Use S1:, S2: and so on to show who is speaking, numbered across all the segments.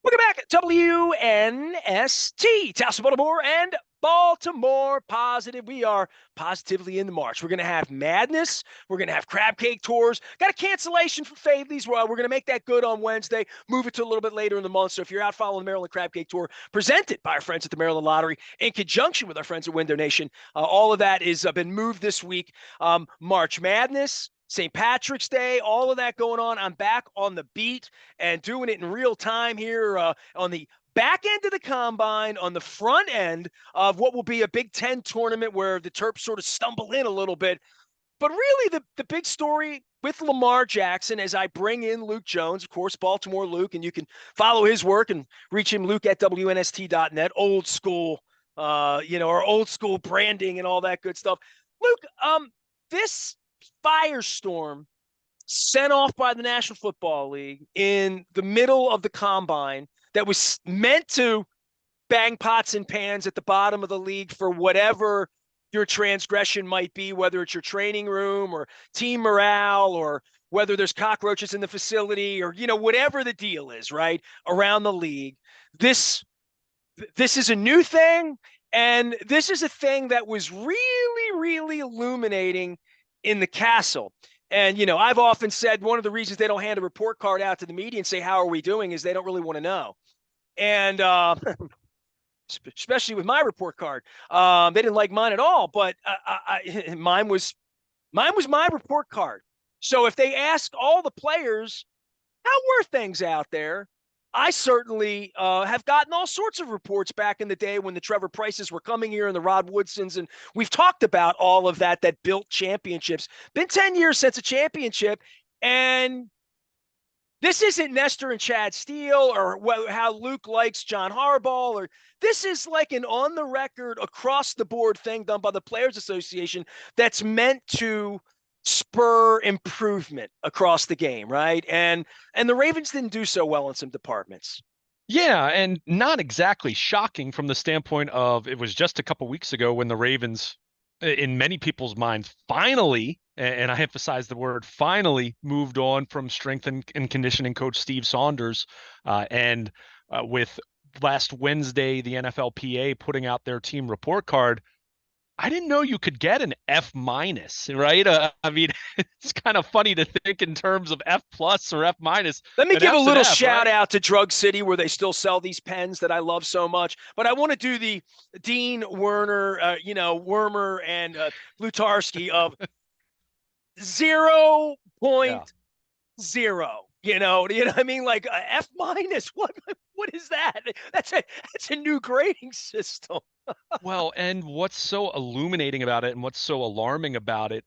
S1: Welcome back, WNST, Taos, Baltimore, and Baltimore Positive. We are positively in the March. We're going to have madness. We're going to have crab cake tours. Got a cancellation for Favely's. We're going to make that good on Wednesday, move it to a little bit later in the month. So if you're out following the Maryland Crab Cake Tour, presented by our friends at the Maryland Lottery in conjunction with our friends at Window Nation, all of that is been moved this week. March Madness, St. Patrick's Day, all of that going on. I'm back on the beat and doing it in real time here on the back end of the combine, on the front end of what will be a Big Ten tournament where the Terps sort of stumble in a little bit. But really the big story with Lamar Jackson, as I bring in Luke Jones, of course, Baltimore Luke, and you can follow his work and reach him, Luke at WNST.net, old school, or old school branding and all that good stuff. Luke, this firestorm sent off by the National Football League in the middle of the combine that was meant to bang pots and pans at the bottom of the league for whatever your transgression might be, whether it's your training room or team morale or whether there's cockroaches in the facility or, whatever the deal is, right, around the league. This is a new thing, and this is a thing that was really, really illuminating in the castle. And, I've often said one of the reasons they don't hand a report card out to the media and say, how are we doing, is they don't really want to know. And especially with my report card, they didn't like mine at all, but mine was my report card. So if they ask all the players, how were things out there? I certainly have gotten all sorts of reports back in the day when the Trevor Prices were coming here and the Rod Woodsons, and we've talked about all of that built championships. Been 10 years since a championship, and this isn't Nestor and Chad Steele or how Luke likes John Harbaugh, or this is like an on-the-record, across-the-board thing done by the Players Association that's meant to spur improvement across the game, right? And the Ravens didn't do so well in some departments.
S2: Yeah, and not exactly shocking from the standpoint of it was just a couple weeks ago when the Ravens, in many people's minds, finally, and I emphasize the word finally, moved on from strength and conditioning coach Steve Saunders, and with last Wednesday, the NFLPA putting out their team report card. I didn't know you could get an F minus, right? I mean, it's kind of funny to think in terms of F plus or F minus.
S1: Let me give a little shout
S2: right?
S1: out to Drug City, where they still sell these pens that I love so much. But I want to do the Dean Werner, Wormer and Lutarski of 0.0. You know what I mean? Like F minus. What is that? That's a new grading system.
S2: Well, and what's so illuminating about it and what's so alarming about it,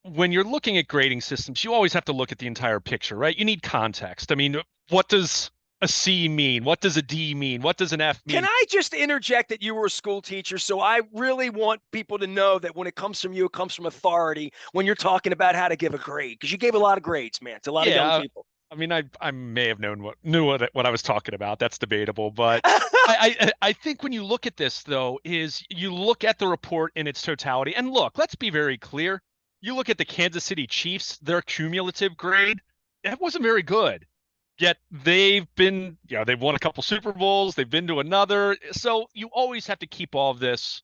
S2: when you're looking at grading systems, you always have to look at the entire picture, right? You need context. I mean, what does a C mean? What does a D mean? What does an F mean?
S1: Can I just interject that you were a school teacher? So I really want people to know that when it comes from you, it comes from authority when you're talking about how to give a grade, because you gave a lot of grades, man, to a lot of young people.
S2: I mean, I may have knew what I was talking about. That's debatable, but I think when you look at this, though, is you look at the report in its totality. And look, let's be very clear. You look at the Kansas City Chiefs, their cumulative grade, that wasn't very good. Yet they've won a couple Super Bowls, they've been to another. So you always have to keep all of this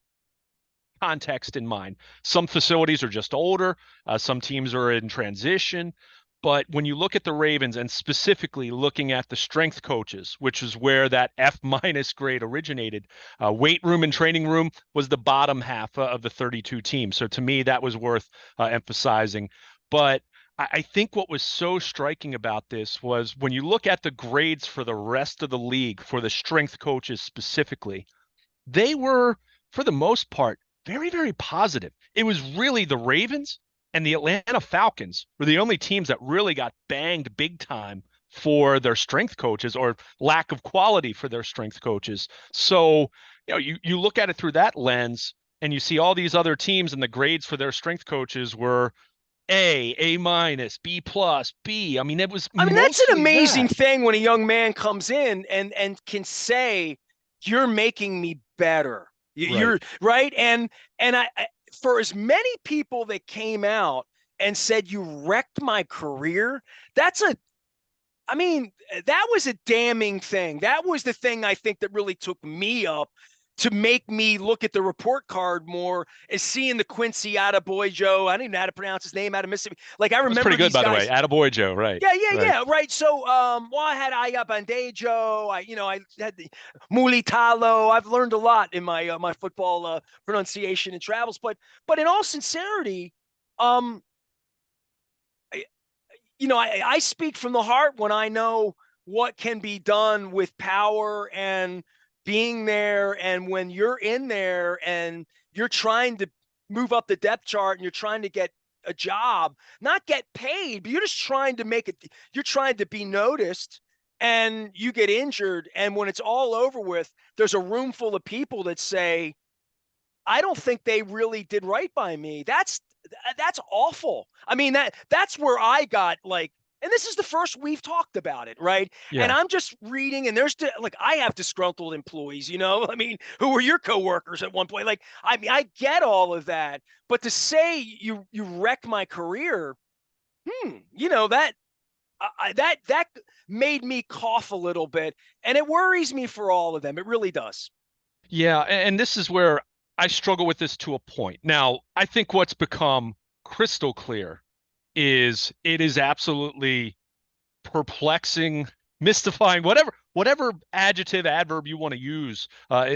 S2: context in mind. Some facilities are just older, some teams are in transition. But when you look at the Ravens and specifically looking at the strength coaches, which is where that F minus grade originated, weight room and training room was the bottom half of the 32 teams. So to me, that was worth emphasizing. But I think what was so striking about this was when you look at the grades for the rest of the league, for the strength coaches specifically, they were, for the most part, very, very positive. It was really the Ravens and the Atlanta Falcons were the only teams that really got banged big time for their strength coaches or lack of quality for their strength coaches. So, you look at it through that lens and you see all these other teams and the grades for their strength coaches were A minus, B plus, B. I mean, that's
S1: an amazing thing when a young man comes in and can say, you're making me better. You're right. And I for as many people that came out and said you wrecked my career, that's I mean, that was a damning thing. That was the thing I think that really took me up to make me look at the report card more, is seeing the Quincy Attaboy Joe. I don't even know how to pronounce his name, out of Mississippi. Like, I
S2: That was
S1: remember
S2: pretty good,
S1: these
S2: by the way.
S1: guys.
S2: Attaboy Joe, right?
S1: Yeah, yeah,
S2: Right.
S1: yeah, right. So, well, I had Aya Bandejo. I had the Muli Talo. I've learned a lot in my football pronunciation and travels. But in all sincerity, um, I speak from the heart when I know what can be done with power and being there. And when you're in there and you're trying to move up the depth chart and you're trying to get a job, not get paid, but you're just trying to make it, you're trying to be noticed, and you get injured. And when it's all over with, there's a room full of people that say, I don't think they really did right by me. That's awful. I mean, that's where I got like, and this is the first we've talked about it, right? And
S2: Yeah.
S1: I'm just reading, and there's like, I have disgruntled employees, I mean, who were your coworkers at one point. Like, I mean, I get all of that, but to say you wreck my career, that that made me cough a little bit, and it worries me for all of them. It really does.
S2: Yeah, and this is where I struggle with this to a point. Now, I think what's become crystal clear is it is absolutely perplexing, mystifying, whatever adjective, adverb you want to use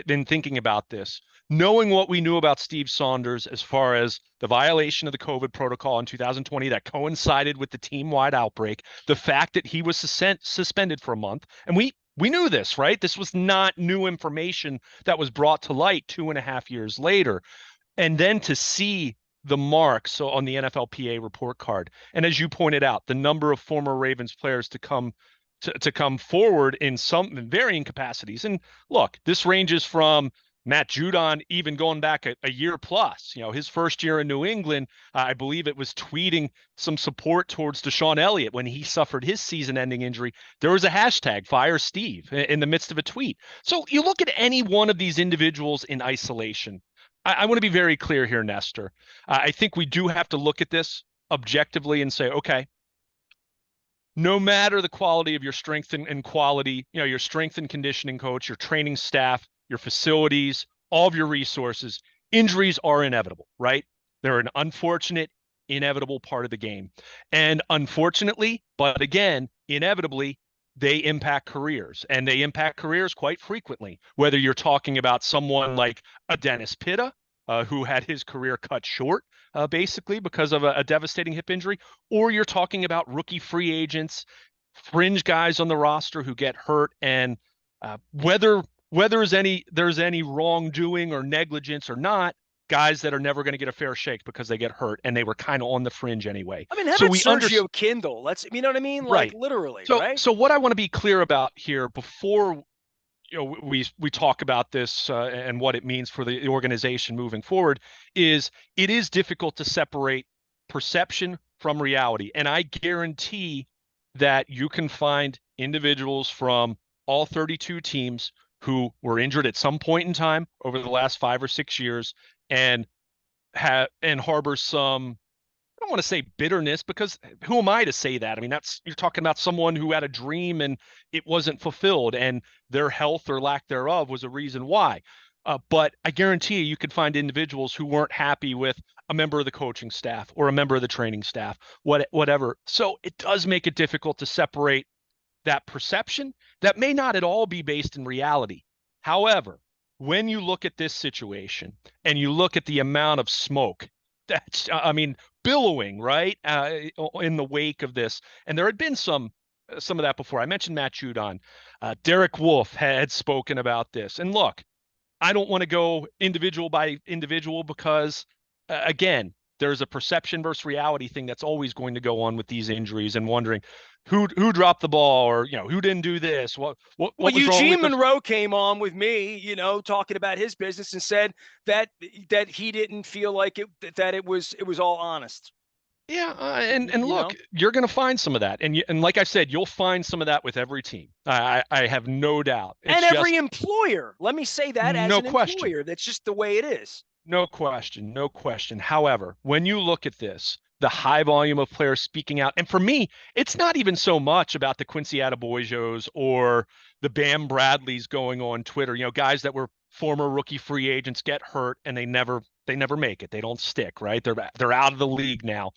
S2: in thinking about this. Knowing what we knew about Steve Saunders as far as the violation of the COVID protocol in 2020 that coincided with the team-wide outbreak, the fact that he was suspended for a month, and we knew this, right? This was not new information that was brought to light 2.5 years later. And then to see the marks on the NFLPA report card, and as you pointed out, the number of former Ravens players to come forward in some varying capacities. And look, this ranges from Matt Judon even going back a year plus. His first year in New England, I believe it was tweeting some support towards Deshaun Elliott when he suffered his season-ending injury. There was a hashtag Fire Steve in the midst of a tweet. So you look at any one of these individuals in isolation. I want to be very clear here, Nestor. I think we do have to look at this objectively and say, okay, no matter the quality of your strength and quality, your strength and conditioning coach, your training staff, your facilities, all of your resources, injuries are inevitable, right? They're an unfortunate, inevitable part of the game. And unfortunately, but again, inevitably, they impact careers, and they impact careers quite frequently, whether you're talking about someone like a Dennis Pitta, who had his career cut short basically because of a devastating hip injury, or you're talking about rookie free agents, fringe guys on the roster who get hurt, and whether there's any wrongdoing or negligence or not, guys that are never going to get a fair shake because they get hurt and they were kind of on the fringe anyway.
S1: I mean, how
S2: So
S1: about
S2: we understand.
S1: Sergio Kindle? You know what I mean? Like,
S2: Right.
S1: literally,
S2: So
S1: right?
S2: so what I want to be clear about here before we talk about this and what it means for the organization moving forward is it is difficult to separate perception from reality. And I guarantee that you can find individuals from all 32 teams who were injured at some point in time over the last 5 or 6 years and harbor some, I don't want to say bitterness, because who am I to say that? I mean, you're talking about someone who had a dream and it wasn't fulfilled, and their health or lack thereof was a reason why. But I guarantee you could find individuals who weren't happy with a member of the coaching staff or a member of the training staff, whatever. So it does make it difficult to separate that perception that may not at all be based in reality. However, when you look at this situation and you look at the amount of smoke that's, I mean, billowing, right, in the wake of this, and there had been some of that before. I mentioned Matt Judon. Derek Wolfe had spoken about this. And look, I don't want to go individual by individual because, again, there's a perception versus reality thing that's always going to go on with these injuries, and wondering who dropped the ball, or who didn't do this,
S1: Well,
S2: what was wrong
S1: Eugene
S2: with this.
S1: Monroe came on with me, talking about his business, and said that he didn't feel like it was all honest.
S2: Yeah, and
S1: You
S2: look,
S1: know,
S2: you're going to find some of that, and like I said, you'll find some of that with every team. I have no doubt.
S1: and
S2: It's
S1: every
S2: just
S1: employer. Let me say that as
S2: no
S1: an
S2: question.
S1: employer, that's just the way it is.
S2: No question, no question. However, when you look at this, the high volume of players speaking out. And for me, it's not even so much about the Quincy Adeboyos or the Bam Bradleys going on Twitter, guys that were former rookie free agents get hurt and they never make it. They don't stick, right? They're out of the league now.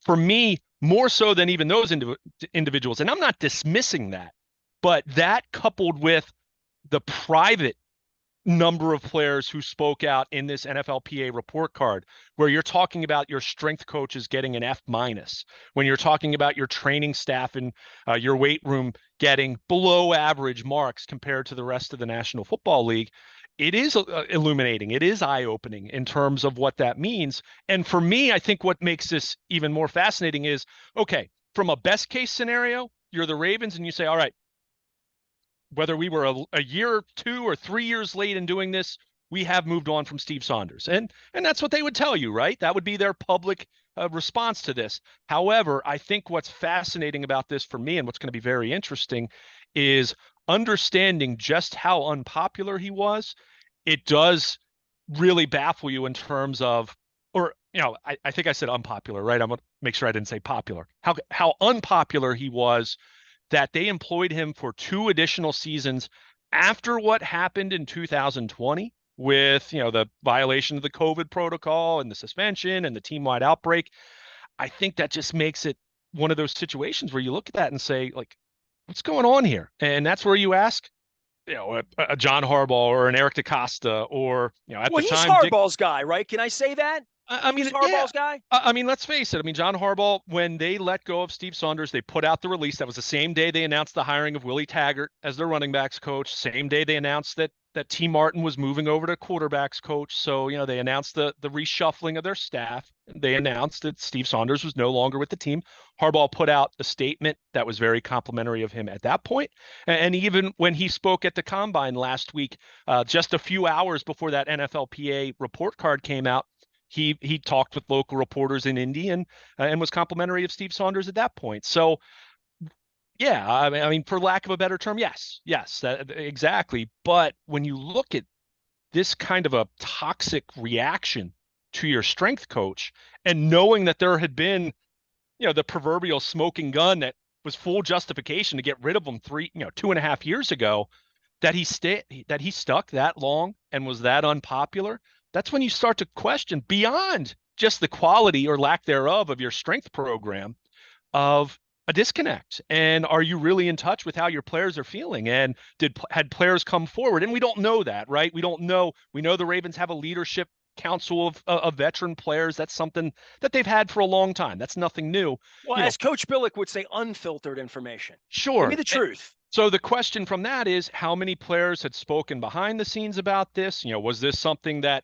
S2: For me, more so than even those individuals, and I'm not dismissing that, but that coupled with the private number of players who spoke out in this NFLPA report card, where you're talking about your strength coaches getting an F minus, when you're talking about your training staff and your weight room getting below average marks compared to the rest of the National Football League. It is illuminating. It is eye-opening in terms of what that means. And for me, I think what makes this even more fascinating is, okay, from a best case scenario, you're the Ravens and you say, all right, whether we were a year, 2 or 3 years late in doing this, we have moved on from Steve Saunders. And that's what they would tell you, right? That would be their public response to this. However, I think what's fascinating about this for me and what's going to be very interesting is understanding just how unpopular he was. It does really baffle you in terms of, or, I think I said unpopular, right? I'm going to make sure I didn't say popular. How unpopular he was, that they employed him for 2 additional seasons after what happened in 2020 with, the violation of the COVID protocol and the suspension and the team-wide outbreak. I think that just makes it one of those situations where you look at that and say, like, what's going on here? And that's where you ask, a John Harbaugh or an Eric DaCosta or, at
S1: Well,
S2: the
S1: he's
S2: time,
S1: Harbaugh's guy, right? Can I say that?
S2: I mean,
S1: He's
S2: yeah.
S1: Harbaugh's guy.
S2: I mean, let's face it. I mean, John Harbaugh, when they let go of Steve Saunders, they put out the release. That was the same day they announced the hiring of Willie Taggart as their running backs coach. Same day they announced that T. Martin was moving over to quarterbacks coach. So, they announced the reshuffling of their staff. They announced that Steve Saunders was no longer with the team. Harbaugh put out a statement that was very complimentary of him at that point. And even when he spoke at the Combine last week, just a few hours before that NFLPA report card came out, he talked with local reporters in Indy and was complimentary of Steve Saunders at that point. So, yeah, I mean, for lack of a better term, yes, exactly. But when you look at this kind of a toxic reaction to your strength coach, and knowing that there had been, the proverbial smoking gun that was full justification to get rid of him 2.5 years ago, that he stuck that long and was that unpopular. That's when you start to question, beyond just the quality or lack thereof of your strength program, of a disconnect. And are you really in touch with how your players are feeling? And had players come forward? And we don't know that, right? We don't know. We know the Ravens have a leadership council of veteran players. That's something that they've had for a long time. That's nothing new.
S1: Well, as Coach Billick would say, unfiltered information. Give
S2: Sure.
S1: me the truth.
S2: So the question from that is, how many players had spoken behind the scenes about this? Was this something that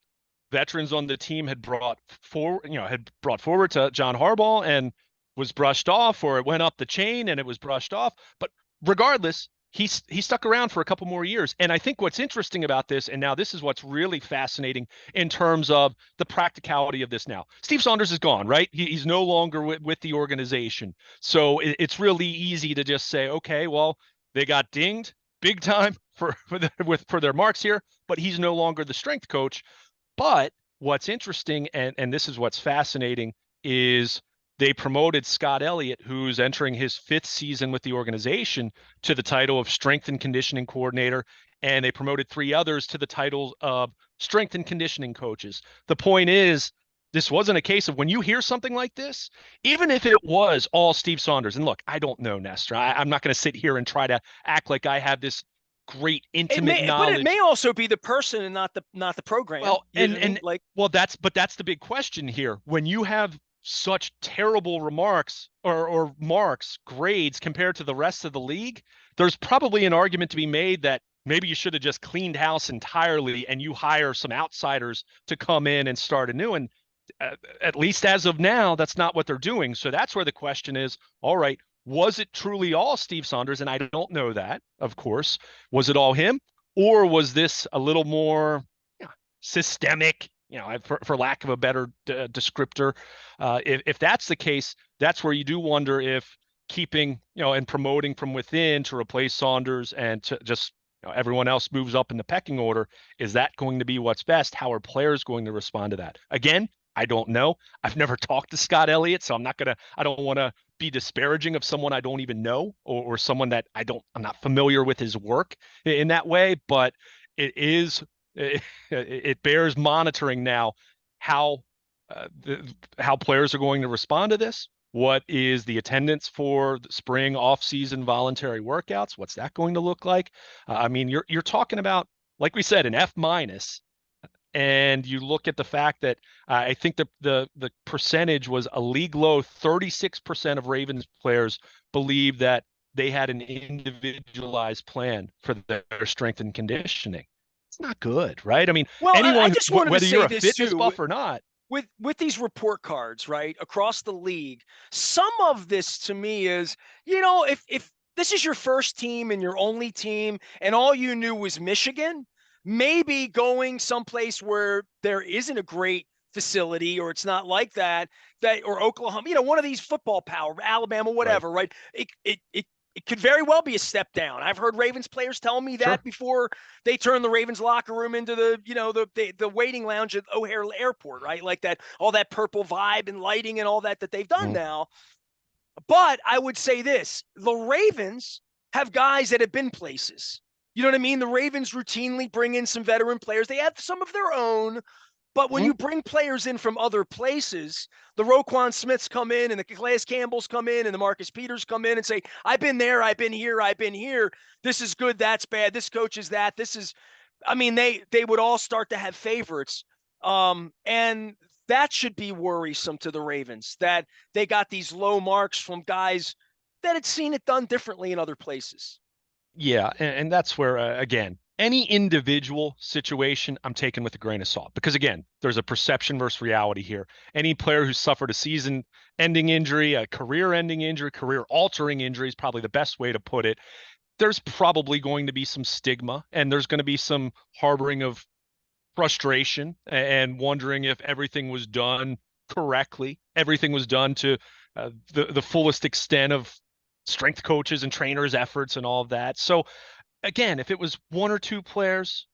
S2: veterans on the team had brought forward to John Harbaugh and was brushed off, or it went up the chain and it was brushed off? But regardless, he stuck around for a couple more years. And I think what's interesting about this, and now this is what's really fascinating in terms of the practicality of this now. Steve Saunders is gone, right? He's no longer with the organization. So it's really easy to just say, okay, well, they got dinged big time for their marks here, but he's no longer the strength coach. But what's interesting, and this is what's fascinating, is they promoted Scott Elliott, who's entering his 5th season with the organization, to the title of strength and conditioning coordinator. And they promoted 3 others to the title of strength and conditioning coaches. The point is, this wasn't a case of, when you hear something like this, even if it was all Steve Saunders, and look, I don't know, Nestor. I'm not going to sit here and try to act like I have this great intimate knowledge.
S1: But it may also be the person and not the program.
S2: Well, that's the big question here. When you have such terrible remarks or marks, grades compared to the rest of the league, there's probably an argument to be made that maybe you should have just cleaned house entirely and you hire some outsiders to come in and start anew. And at least as of now, that's not what they're doing. So that's where the question is, all right, was it truly all Steve Saunders? And I don't know that, of course. Was it all him? Or was this a little more systemic, for lack of a better descriptor? If that's the case, that's where you do wonder if keeping, and promoting from within to replace Saunders and to just everyone else moves up in the pecking order, is that going to be what's best? How are players going to respond to that? Again, I don't know. I've never talked to Scott Elliott, so I don't want to be disparaging of someone I don't even know, or someone that I'm not familiar with his work in that way, but it is, it bears monitoring now how, how players are going to respond to this. What is the attendance for the spring off-season voluntary workouts? What's that going to look like? I mean, you're talking about, like we said, an F minus, and you look at the fact that I think the percentage was a league low 36% of Ravens players believe that they had an individualized plan for their strength and conditioning. It's not good, right? I mean,
S1: Well, I
S2: anyone,
S1: just wanted to
S2: whether you're
S1: say
S2: a
S1: this
S2: fitness
S1: too.
S2: buff or not.
S1: With these report cards, right, across the league, some of this to me is, if this is your first team and your only team and all you knew was Michigan, maybe going someplace where there isn't a great facility or it's not like that or Oklahoma, one of these football power, Alabama,
S2: Right.
S1: whatever, right? It could very well be a step down. I've heard Ravens players tell me
S2: Sure.
S1: that before they turn the Ravens locker room into the waiting lounge at O'Hare Airport, right? Like that, all that purple vibe and lighting and all that they've done
S2: Mhm.
S1: now. But I would say this: the Ravens have guys that have been places. You know what I mean? The Ravens routinely bring in some veteran players. They have some of their own, but when
S2: Mhm.
S1: you bring players in from other places, the Roquan Smiths come in and the Calais Campbells come in and the Marcus Peters come in and say, I've been there, I've been here, I've been here. This is good, that's bad. This coach is that. This is, I mean, they would all start to have favorites. And that should be worrisome to the Ravens that they got these low marks from guys that had seen it done differently in other places.
S2: Yeah, and that's where, again, any individual situation I'm taking with a grain of salt, because again, there's a perception versus reality here. Any player who suffered a season-ending injury, a career-ending injury, career-altering injury is probably the best way to put it. There's probably going to be some stigma, and there's going to be some harboring of frustration and wondering if everything was done correctly, everything was done to the fullest extent of strength coaches and trainers' efforts and all of that. So again, if it was one or two players,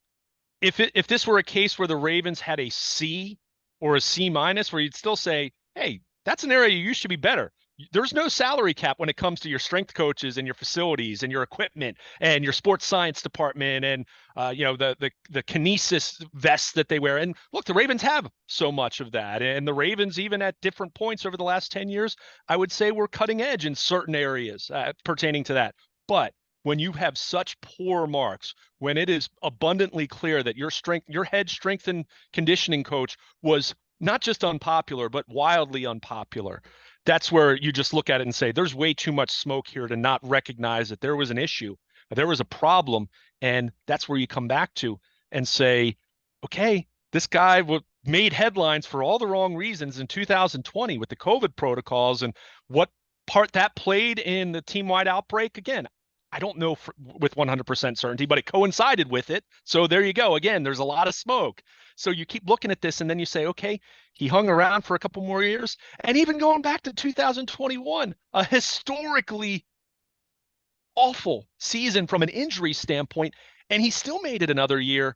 S2: if this were a case where the Ravens had a C or a C minus, where you'd still say, hey, that's an area you should be better. There's no salary cap when it comes to your strength coaches and your facilities and your equipment and your sports science department and the kinesis vests that they wear. And look, the Ravens have so much of that, and the Ravens, even at different points over the last 10 years, I would say we're cutting edge in certain areas pertaining to that. But when you have such poor marks, when it is abundantly clear that your head strength and conditioning coach was not just unpopular, but wildly unpopular, that's where you just look at it and say, there's way too much smoke here to not recognize that there was an issue, there was a problem. And that's where you come back to and say, okay, this guy made headlines for all the wrong reasons in 2020 with the COVID protocols and what part that played in the team-wide outbreak. Again, I don't know with 100% certainty, but it coincided with it. So there you go. Again, there's a lot of smoke. So you keep looking at this and then you say, okay, he hung around for a couple more years. And even going back to 2021, a historically awful season from an injury standpoint, and he still made it another year.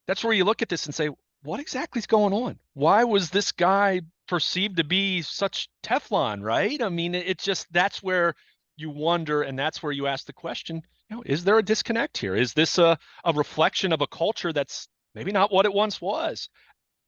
S2: That's where you look at this and say, what exactly is going on? Why was this guy perceived to be such Teflon, right? I mean, it's just, that's where you wonder, and that's where you ask the question, is there a disconnect here? Is this a reflection of a culture that's maybe not what it once was?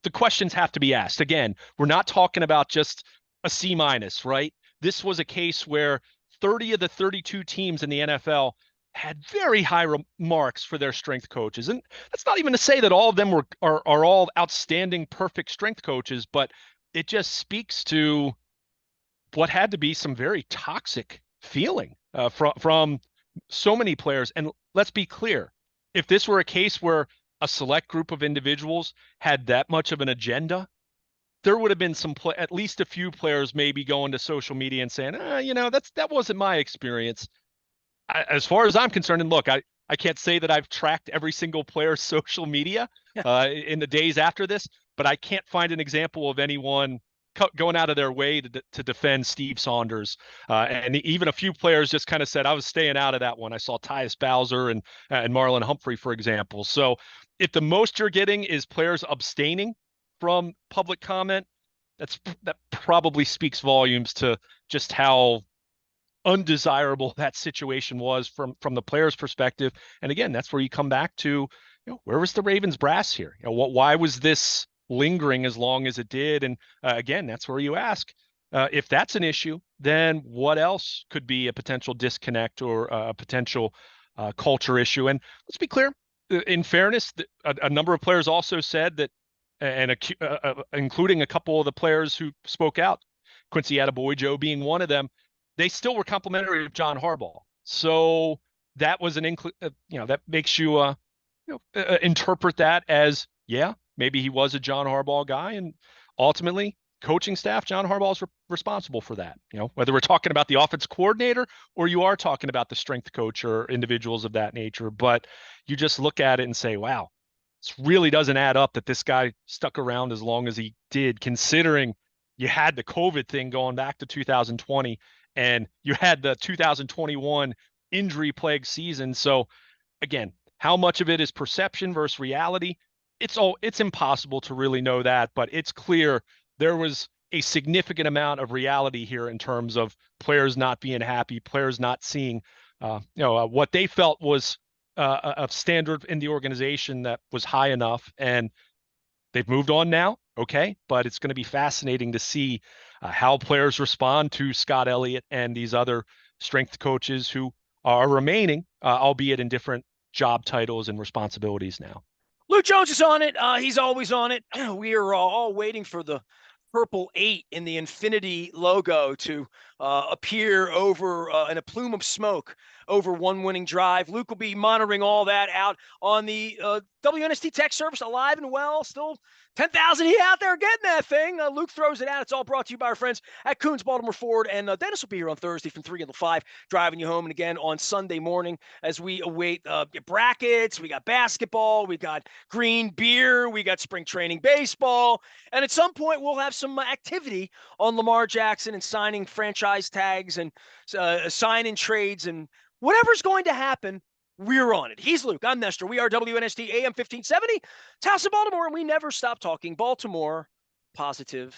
S2: The questions have to be asked. Again, we're not talking about just a C minus, right? This was a case where 30 of the 32 teams in the NFL had very high marks for their strength coaches. And that's not even to say that all of them are all outstanding, perfect strength coaches, but it just speaks to what had to be some very toxic feeling from so many players. And let's be clear, if this were a case where a select group of individuals had that much of an agenda, there would have been at least a few players maybe going to social media and saying, that wasn't my experience. As far as I'm concerned, and look, I can't say that I've tracked every single player's social media in the days after this, but I can't find an example of anyone going out of their way to defend Steve Saunders. And even a few players just kind of said, I was staying out of that one. I saw Tyus Bowser and Marlon Humphrey, for example. So if the most you're getting is players abstaining from public comment, that probably speaks volumes to just how undesirable that situation was from the player's perspective. And again, that's where you come back to, where was the Ravens brass here? Why was this lingering as long as it did? And again, that's where you ask, if that's an issue, then what else could be a potential disconnect or a potential culture issue? And let's be clear, in fairness, a number of players also said that, and including a couple of the players who spoke out, Quincy Attaboy being one of them, they still were complimentary of John Harbaugh. So that was that makes you, interpret that as, yeah, maybe he was a John Harbaugh guy, and ultimately coaching staff, John Harbaugh is responsible for that. Whether we're talking about the offense coordinator or you are talking about the strength coach or individuals of that nature, but you just look at it and say, wow, this really doesn't add up that this guy stuck around as long as he did, considering you had the COVID thing going back to 2020 and you had the 2021 injury plague season. So again, how much of it is perception versus reality? It's impossible to really know that, but it's clear there was a significant amount of reality here in terms of players not being happy, players not seeing, what they felt was a standard in the organization that was high enough, and they've moved on now. Okay, but it's going to be fascinating to see how players respond to Scott Elliott and these other strength coaches who are remaining, albeit in different job titles and responsibilities now.
S1: Luke Jones is on it. He's always on it. We are all waiting for the purple 8 in the Infinity logo to appear over in a plume of smoke over one winning drive. Luke will be monitoring all that out on the WNST tech service, alive and well. Still 10,000 out there getting that thing. Luke throws it out. It's all brought to you by our friends at Coons Baltimore Ford. And Dennis will be here on Thursday from 3 until 5, driving you home. And again on Sunday morning as we await brackets. We got basketball. We got green beer. We got spring training baseball. And at some point, we'll have some activity on Lamar Jackson and signing franchise tags and sign-in trades and whatever's going to happen. We're on it. He's Luke. I'm Nestor. We are WNST AM 1570, Taos of Baltimore, and we never stop talking Baltimore positive